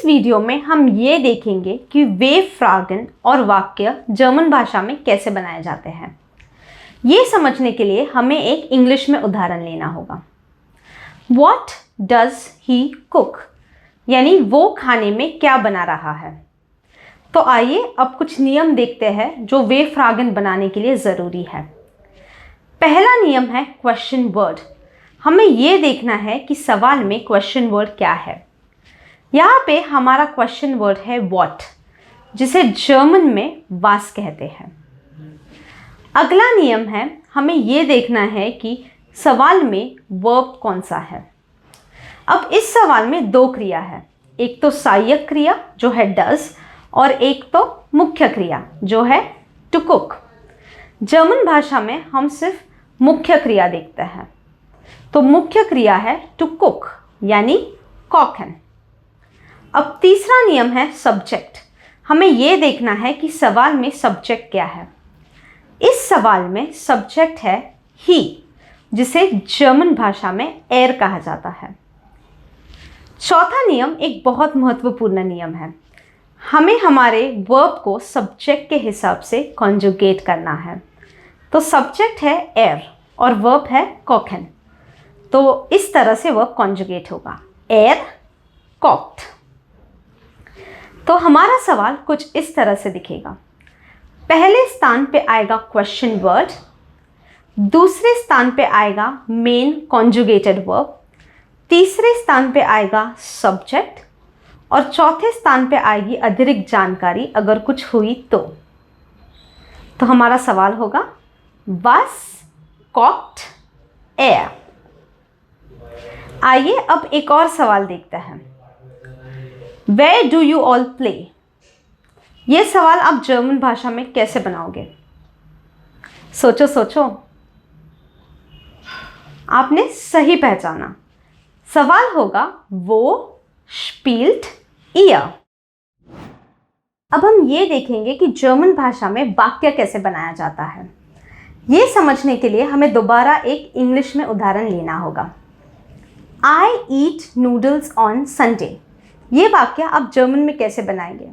Video में हम ये देखेंगे कि वे फ्रागन और वाक्य जर्मन भाषा में कैसे बनाए जाते हैं। ये समझने के लिए हमें एक इंग्लिश में उदाहरण लेना होगा। What does he cook? यानी वो खाने में क्या बना रहा है। तो आइए अब कुछ नियम देखते हैं जो वे फ्रागन बनाने के लिए ज़रूरी है। पहला नियम है क्वेश्चन वर्ड। हमें ये देखना है कि सवाल में क्वेश्चन वर्ड क्या है। यहाँ पे हमारा क्वेश्चन वर्ड है what, जिसे जर्मन में वास कहते हैं। अगला नियम है, हमें ये देखना है कि सवाल में वर्ब कौन सा है। अब इस सवाल में दो क्रिया है, एक तो सहायक क्रिया जो है डज और एक तो मुख्य क्रिया जो है टू कुक। जर्मन भाषा में हम सिर्फ मुख्य क्रिया देखते हैं, तो मुख्य क्रिया है टू कुक यानी कोकन। अब तीसरा नियम है सब्जेक्ट। हमें यह देखना है कि सवाल में सब्जेक्ट क्या है। इस सवाल में सब्जेक्ट है ही, जिसे जर्मन भाषा में एर कहा जाता है। चौथा नियम एक बहुत महत्वपूर्ण नियम है। हमें हमारे वर्ब को सब्जेक्ट के हिसाब से कॉन्जुगेट करना है। तो सब्जेक्ट है एर और वर्ब है कोकन, तो इस तरह से वर्ब कॉन्जुगेट होगा, एर कोक्ड। तो हमारा सवाल कुछ इस तरह से दिखेगा। पहले स्थान पे आएगा क्वेश्चन वर्ड, दूसरे स्थान पे आएगा मेन कॉन्जुगेटेड वर्ब, तीसरे स्थान पे आएगा सब्जेक्ट और चौथे स्थान पे आएगी अतिरिक्त जानकारी अगर कुछ हुई तो हमारा सवाल होगा was cooked air। आइए अब एक और सवाल देखते हैं। Where do you all play? ये सवाल आप जर्मन भाषा में कैसे बनाओगे? सोचो सोचो। आपने सही पहचाना, सवाल होगा वो spielt ihr। अब हम ये देखेंगे कि जर्मन भाषा में वाक्य कैसे बनाया जाता है। ये समझने के लिए हमें दोबारा एक इंग्लिश में उदाहरण लेना होगा। I eat noodles on Sunday। ये वाक्य आप जर्मन में कैसे बनाएंगे?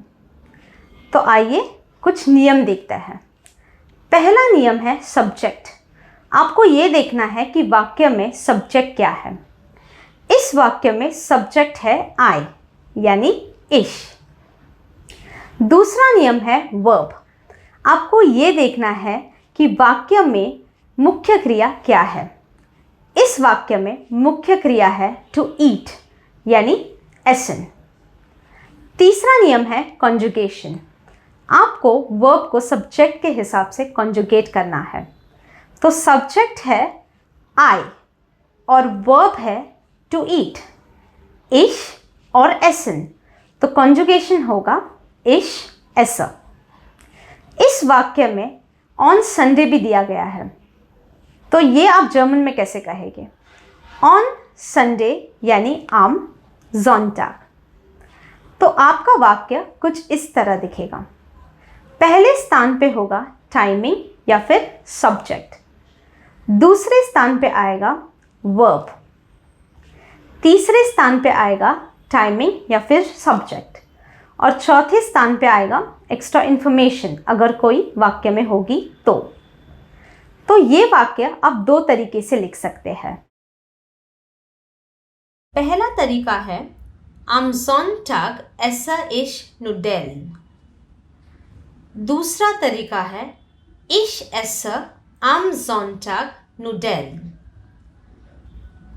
तो आइए कुछ नियम देखते हैं। पहला नियम है सब्जेक्ट। आपको ये देखना है कि वाक्य में सब्जेक्ट क्या है। इस वाक्य में सब्जेक्ट है आई यानी इश। दूसरा नियम है वर्ब। आपको ये देखना है कि वाक्य में मुख्य क्रिया क्या है। इस वाक्य में मुख्य क्रिया है टू ईट यानी एसन। तीसरा नियम है कॉन्जुगेशन। आपको वर्ब को सब्जेक्ट के हिसाब से कॉन्जुगेट करना है। तो सब्जेक्ट है आई और वर्ब है टू ईट, इश और एसन, तो कॉन्जुगेशन होगा इश एसा। इस वाक्य में ऑन संडे भी दिया गया है, तो ये आप जर्मन में कैसे कहेंगे? ऑन संडे यानी आम ज़ॉन्टाग। तो आपका वाक्य कुछ इस तरह दिखेगा। पहले स्थान पे होगा टाइमिंग या फिर सब्जेक्ट, दूसरे स्थान पे आएगा वर्ब, तीसरे स्थान पे आएगा टाइमिंग या फिर सब्जेक्ट और चौथे स्थान पे आएगा एक्स्ट्रा इन्फॉर्मेशन अगर कोई वाक्य में होगी तो ये वाक्य आप दो तरीके से लिख सकते हैं। पहला तरीका है Am Sonntag esse ich Nudeln। दूसरा तरीका है Ich esse am Sonntag Nudeln।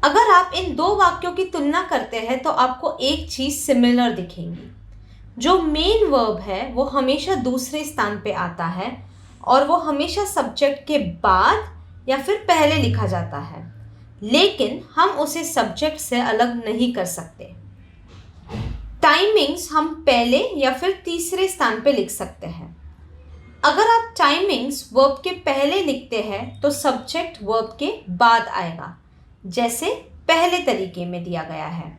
अगर आप इन दो वाक्यों की तुलना करते हैं तो आपको एक चीज़ सिमिलर दिखेगी। जो मेन वर्ब है वो हमेशा दूसरे स्थान पे आता है और वो हमेशा सब्जेक्ट के बाद या फिर पहले लिखा जाता है, लेकिन हम उसे सब्जेक्ट से अलग नहीं कर सकते। टाइमिंग्स हम पहले या फिर तीसरे स्थान पे लिख सकते हैं। अगर आप टाइमिंग्स वर्ब के पहले लिखते हैं तो सब्जेक्ट वर्ब के बाद आएगा, जैसे पहले तरीके में दिया गया है,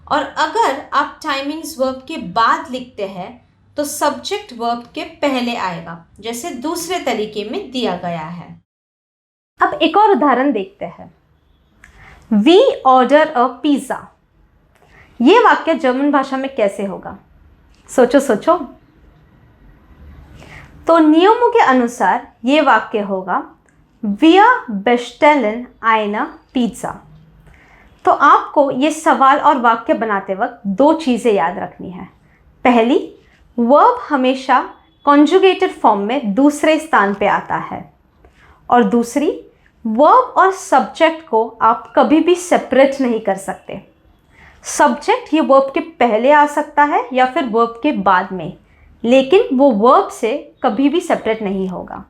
और अगर आप टाइमिंग्स वर्ब के बाद लिखते हैं तो सब्जेक्ट वर्ब के पहले आएगा, जैसे दूसरे तरीके में दिया गया है। अब एक और उदाहरण देखते हैं। We order a pizza. ये वाक्य जर्मन भाषा में कैसे होगा? सोचो सोचो। तो नियमों के अनुसार ये वाक्य होगा Wir bestellen eine Pizza। तो आपको ये सवाल और वाक्य बनाते वक्त दो चीज़ें याद रखनी है। पहली, वर्ब हमेशा कॉन्जुगेटेड फॉर्म में दूसरे स्थान पे आता है, और दूसरी, वर्ब और सब्जेक्ट को आप कभी भी सेपरेट नहीं कर सकते। सब्जेक्ट ये वर्ब के पहले आ सकता है या फिर वर्ब के बाद में, लेकिन वो वर्ब से कभी भी सेपरेट नहीं होगा।